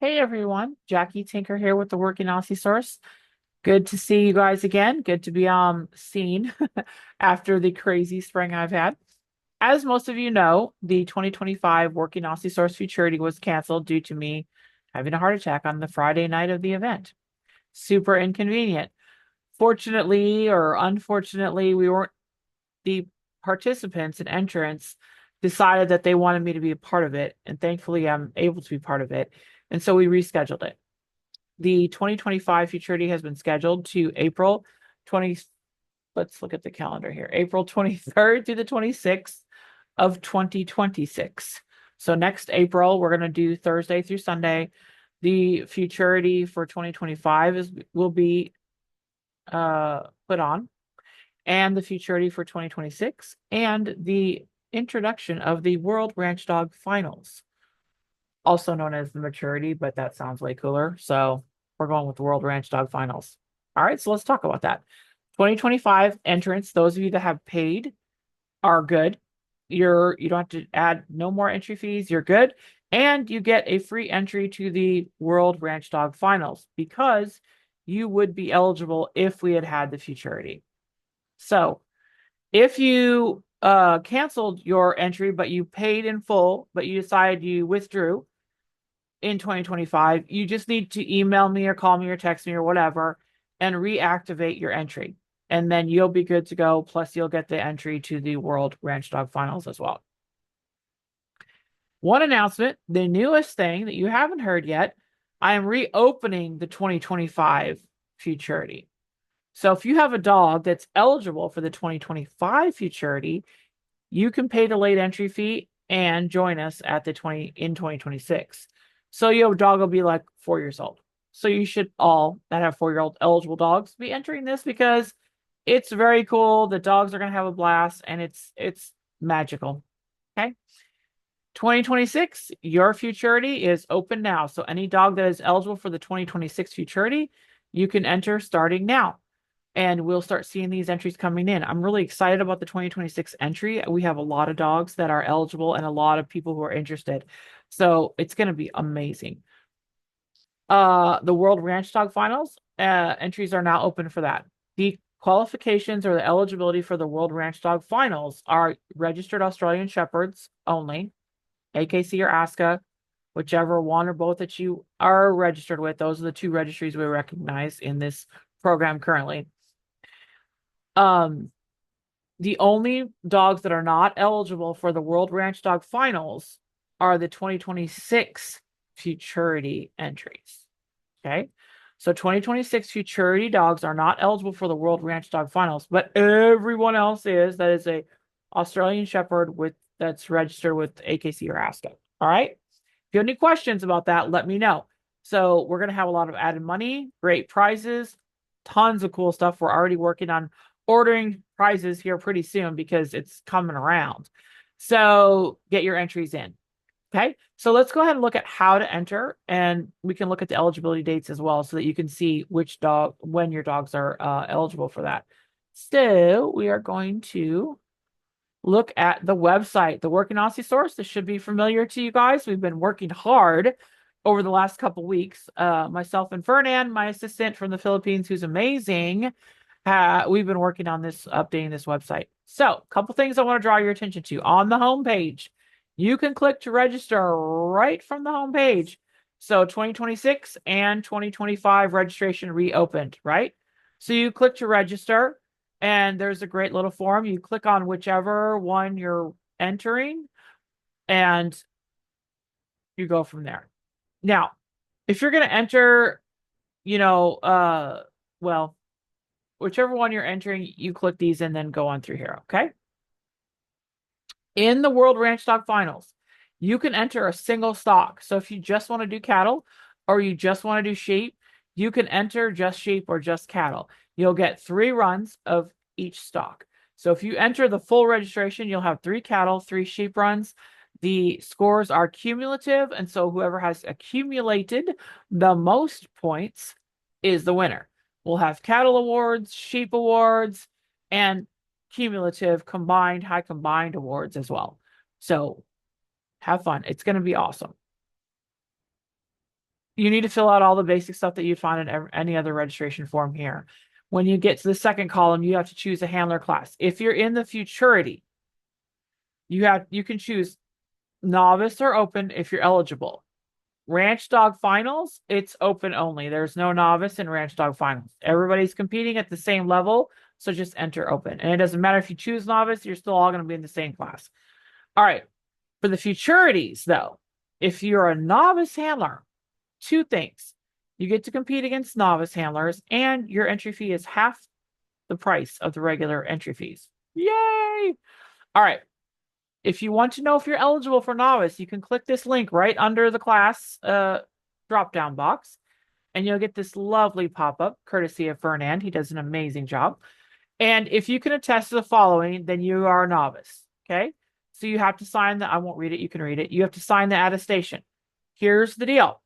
Hey everyone, Jackie Tinker here with the Working Aussie Source. Good to see you guys again. Good to be seen after the crazy spring I've had. As most of you know, the 2025 Working Aussie Source Futurity was canceled due to me having a heart attack on the Friday night of the event. Super inconvenient. Fortunately or unfortunately, we weren't the participants and entrants decided that they wanted me to be a part of it, and thankfully I'm able to be part of it. And so we rescheduled it. The 2025 Futurity has been scheduled to April 20. Let's look at the calendar here. April 23rd through the 26th of 2026. So next April, we're going to do Thursday through Sunday. The Futurity for 2025 will be put on, and the Futurity for 2026, and the introduction of the World Ranch Dog Finals, also known as the Maturity, but that sounds way cooler. So we're going with the World Ranch Dog Finals. All right, so let's talk about that. 2025 entrants, those of you that have paid are good. You don't have to add no more entry fees. You're good. And you get a free entry to the World Ranch Dog Finals because you would be eligible if we had the Futurity. So if you canceled your entry, but you paid in full, but you decided you withdrew in 2025, you just need to email me or call me or text me or whatever and reactivate your entry. And then you'll be good to go. Plus, you'll get the entry to the World Ranch Dog Finals as well. One announcement, the newest thing that you haven't heard yet, I am reopening the 2025 Futurity. So if you have a dog that's eligible for the 2025 Futurity, you can pay the late entry fee and join us at the 2026. So your dog will be like 4 years old. So you should all that have 4-year-old eligible dogs be entering this because it's very cool. The dogs are gonna have a blast and it's magical. Okay. 2026, your Futurity is open now. So any dog that is eligible for the 2026 Futurity, you can enter starting now. And we'll start seeing these entries coming in. I'm really excited about the 2026 entry. We have a lot of dogs that are eligible and a lot of people who are interested. So it's going to be amazing. The World Ranch Dog Finals entries are now open for that. The qualifications or the eligibility for the World Ranch Dog Finals are registered Australian Shepherds only, AKC or ASCA, whichever one or both that you are registered with. Those are the two registries we recognize in this program currently. The only dogs that are not eligible for the World Ranch Dog Finals are the 2026 Futurity entries. Okay. So 2026 Futurity dogs are not eligible for the World Ranch Dog Finals, but everyone else is. That is a Australian Shepherd that's registered with AKC or ASCA. All right. If you have any questions about that, let me know. So we're going to have a lot of added money, great prizes, tons of cool stuff. We're already working on ordering prizes here pretty soon because it's coming around. So get your entries in. Okay, so let's go ahead and look at how to enter, and we can look at the eligibility dates as well so that you can see when your dogs are eligible for that. So we are going to look at the website, the Working Aussie Source. This should be familiar to you guys. We've been working hard over the last couple weeks. Myself and Fernan, my assistant from the Philippines, who's amazing, we've been working on this, updating this website. So a couple things I want to draw your attention to. On the home page, you can click to register right from the home page. So 2026 and 2025 registration reopened, right? So you click to register, and there's a great little form. You click on whichever one you're entering, and you go from there. Now, if you're going to enter, well, whichever one you're entering, you click these and then go on through here, okay? In the World Ranch Dog Finals, you can enter a single stock. So if you just want to do cattle or you just want to do sheep, you can enter just sheep or just cattle. You'll get 3 runs of each stock. So if you enter the full registration, you'll have 3 cattle, 3 sheep runs. The scores are cumulative, and so whoever has accumulated the most points is the winner. We'll have cattle awards, sheep awards, and cumulative high combined awards as well. So have fun. It's going to be awesome. you need to fill out all the basic stuff that you'd find in any other registration form here. When you get to the second column, you have to choose a handler class. If you're in the Futurity, you can choose novice or open if you're eligible. Ranch Dog Finals, it's open only. There's no novice in Ranch Dog Finals. Everybody's competing at the same level, so just enter open. And it doesn't matter if you choose novice, you're still all going to be in the same class. All right. For the Futurities, though, if you're a novice handler, two things. You get to compete against novice handlers, and your entry fee is half the price of the regular entry fees. Yay! All right. If you want to know if you're eligible for novice, you can click this link right under the class drop-down box, and you'll get this lovely pop-up courtesy of Fernand. He does an amazing job. And if you can attest to the following, then you are a novice. Okay. So you have to sign I won't read it. You can read it. You have to sign the attestation. Here's the deal.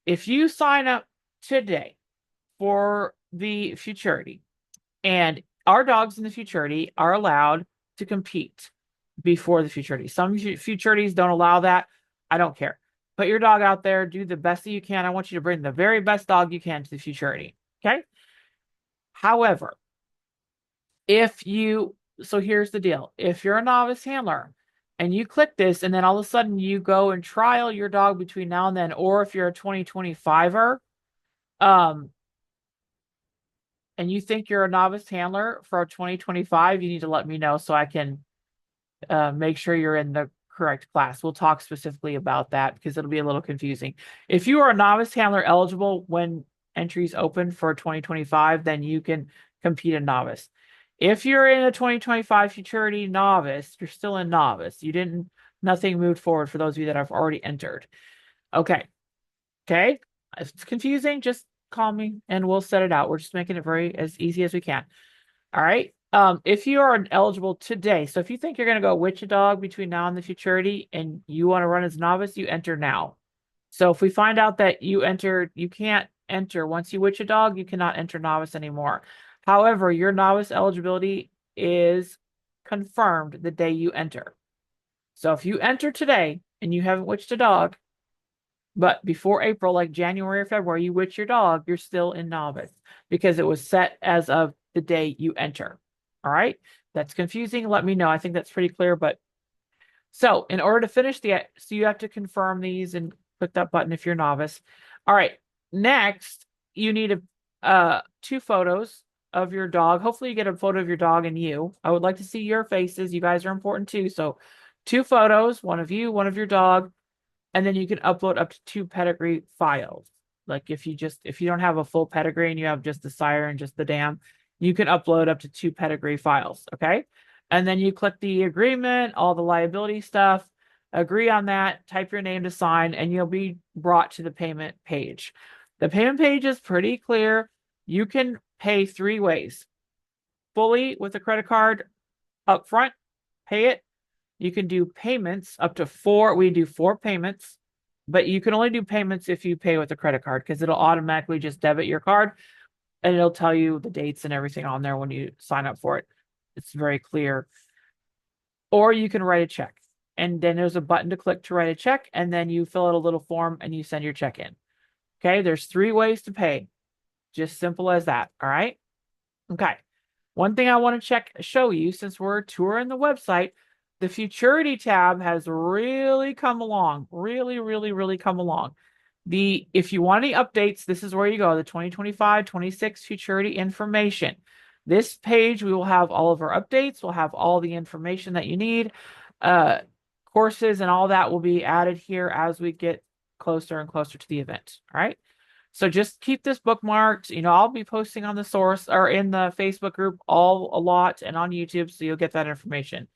If you sign up today for the Futurity, and our dogs in the Futurity are allowed to compete before the Futurity. Some Futurities don't allow that. I don't care. Put your dog out there. Do the best that you can. I want you to bring the very best dog you can to the Futurity. Okay. However, so here's the deal. If you're a novice handler and you click this and then all of a sudden you go and trial your dog between now and then, or if you're a 2025er, and you think you're a novice handler for a 2025, you need to let me know so I can make sure you're in the correct class. We'll talk specifically about that because it'll be a little confusing. If you are a novice handler eligible when entries open for 2025, then you can compete in novice. If you're in a 2025 Futurity novice, you're still in novice. Nothing moved forward for those of you that have already entered. Okay. Okay. If it's confusing, just call me and we'll set it out. We're just making it as easy as we can. All right. If you are eligible today, so if you think you're going to go witch a dog between now and the Futurity and you want to run as novice, you enter now. So if we find out that you can't enter once you witch a dog, you cannot enter novice anymore. However, your novice eligibility is confirmed the day you enter. So if you enter today and you haven't witched a dog, but before April, like January or February, you witch your dog, you're still in novice because it was set as of the day you enter. All right. That's confusing. Let me know. I think that's pretty clear. But so in order to finish so you have to confirm these and click that button if you're novice. All right. Next, you need 2 photos of your dog. Hopefully you get a photo of your dog and you. I would like to see your faces. You guys are important too. So 2 photos, one of you, one of your dog, and then you can upload up to 2 pedigree files. Like if you don't have a full pedigree and you have just the sire and just the dam, you can upload up to 2 pedigree files. Okay. And then you click the agreement, all the liability stuff, agree on that, type your name to sign, and you'll be brought to the payment page. The payment page is pretty clear. You can pay 3 ways. Fully with a credit card up front, pay it. You can do payments up to 4. We do 4 payments, but you can only do payments if you pay with a credit card because it'll automatically just debit your card and it'll tell you the dates and everything on there when you sign up for it. It's very clear. Or you can write a check, and then there's a button to click to write a check, and then you fill out a little form and you send your check in. Okay, there's 3 ways to pay. Just simple as that. All right. Okay. One thing I want to show you since we're touring the website, the Futurity tab has really come along. Really, really, really come along. If you want any updates, this is where you go, the 2025-26 Futurity information. This page, we will have all of our updates. We'll have all the information that you need. Courses and all that will be added here as we get closer and closer to the event. All right. So just keep this bookmarked. I'll be posting on the source or in the Facebook group a lot and on YouTube, so you'll get that information.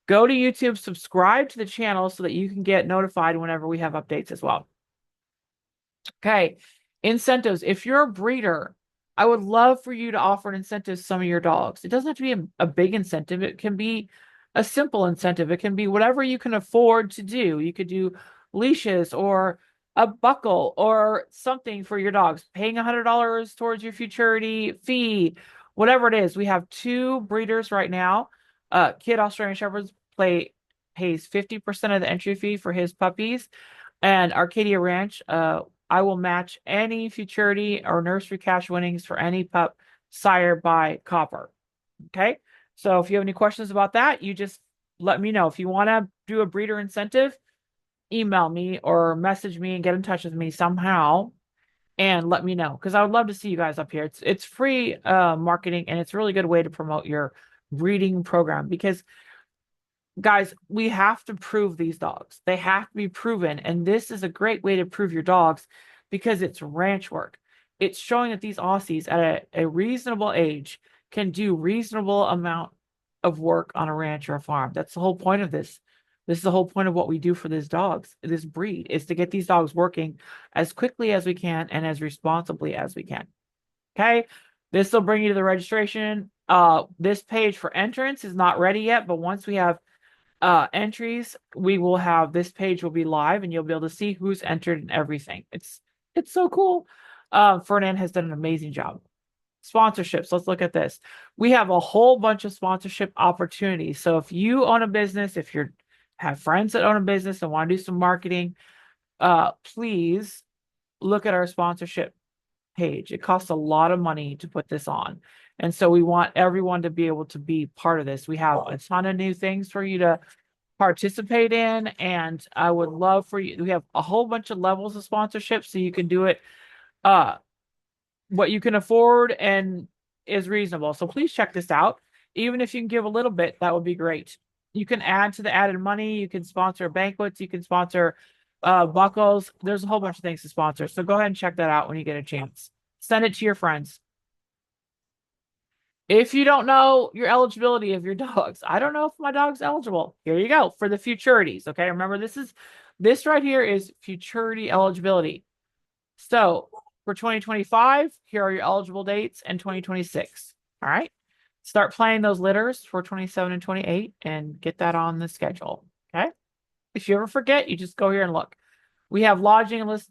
Go to YouTube, subscribe to the channel so that you can get notified whenever we have updates as well. Okay, incentives. If you're a breeder, I would love for you to offer an incentive to some of your dogs. It doesn't have to be a big incentive. It can be a simple incentive. It can be whatever you can afford to do. You could do leashes or a buckle or something for your dogs, paying $100 towards your Futurity fee, whatever it is. We have 2 breeders right now. Kid Australian Shepherds pays 50% of the entry fee for his puppies. And Arcadia Ranch I will match any Futurity or nursery cash winnings for any pup sired by Copper. Okay. So if you have any questions about that, you just let me know. If you want to do a breeder incentive, email me or message me and get in touch with me somehow and let me know because I would love to see you guys up here. It's free marketing and it's a really good way to promote your breeding program because guys, we have to prove these dogs. They have to be proven. And this is a great way to prove your dogs because it's ranch work. It's showing that these Aussies at a reasonable age can do reasonable amount of work on a ranch or a farm. That's the whole point of this. This is the whole point of what we do for these dogs, this breed, is to get these dogs working as quickly as we can and as responsibly as we can. Okay. This will bring you to the registration. This page for entrance is not ready yet, but once we have entries, we will have this page will be live and you'll be able to see who's entered and everything. It's so cool. Fernand has done an amazing job. Sponsorships. Let's look at this. We have a whole bunch of sponsorship opportunities. So if you own a business, if you have friends that own a business and want to do some marketing, please look at our sponsorship page. It costs a lot of money to put this on. And so we want everyone to be able to be part of this. We have a ton of new things for you to participate in. And I would love for you. We have a whole bunch of levels of sponsorship. So you can do it what you can afford and is reasonable. So please check this out. Even if you can give a little bit, that would be great. You can add to the added money. You can sponsor banquets. You can sponsor buckles. There's a whole bunch of things to sponsor. So go ahead and check that out when you get a chance. Send it to your friends. If you don't know your eligibility of your dogs, I don't know if my dog's eligible. Here you go for the Futurities. Okay, remember this right here is Futurity eligibility. So for 2025, here are your eligible dates and 2026. All right. Start planning those litters for 27 and 28 and get that on the schedule. Okay. If you ever forget, you just go here and look. We have lodging and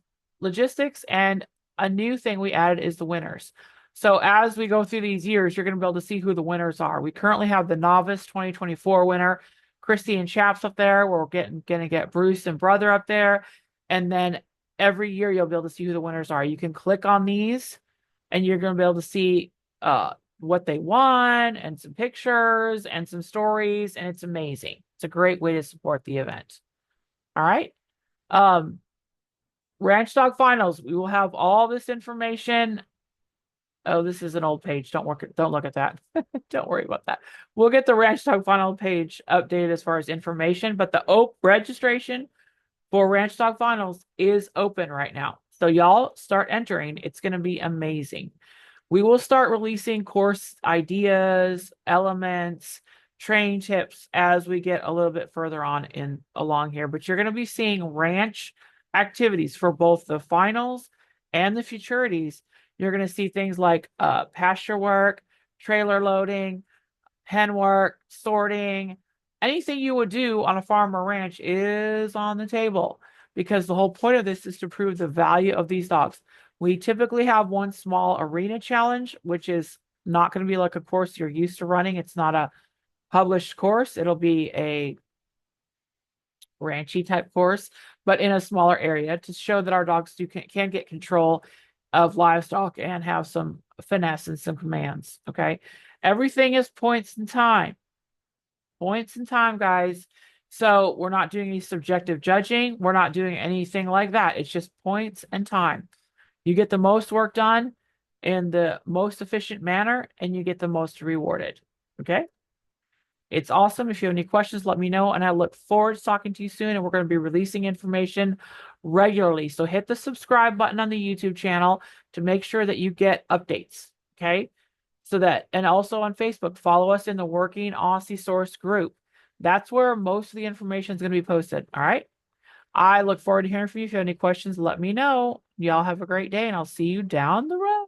logistics, and a new thing we added is the winners. So as we go through these years, you're going to be able to see who the winners are. We currently have the novice 2024 winner, Christy and Chaps up there. We're going to get Bruce and Brother up there. And then every year you'll be able to see who the winners are. You can click on these and you're going to be able to see what they won and some pictures and some stories. And it's amazing. It's a great way to support the event. All right. Ranch Dog Finals. We will have all this information. Oh, this is an old page. Don't look at that. Don't worry about that. We'll get the Ranch Dog Final page updated as far as information, but the registration for Ranch Dog Finals is open right now. So y'all start entering. It's going to be amazing. We will start releasing course ideas, elements, training tips as we get a little bit further on along here, but you're going to be seeing ranch activities for both the finals and the Futurities. You're going to see things like pasture work, trailer loading, pen work, sorting. Anything you would do on a farm or ranch is on the table because the whole point of this is to prove the value of these dogs. We typically have one small arena challenge, which is not going to be like a course you're used to running. It's not a published course. It'll be a ranchy type course, but in a smaller area to show that our dogs can get control of livestock and have some finesse and some commands. Okay. Everything is points in time. Points in time, guys. So we're not doing any subjective judging. We're not doing anything like that. It's just points and time. You get the most work done in the most efficient manner and you get the most rewarded. Okay. It's awesome. If you have any questions, let me know. And I look forward to talking to you soon. And we're going to be releasing information regularly. So hit the subscribe button on the YouTube channel to make sure that you get updates. Okay. And also on Facebook, follow us in the Working Aussie Source group. That's where most of the information is going to be posted. All right. I look forward to hearing from you. If you have any questions, let me know. Y'all have a great day and I'll see you down the road.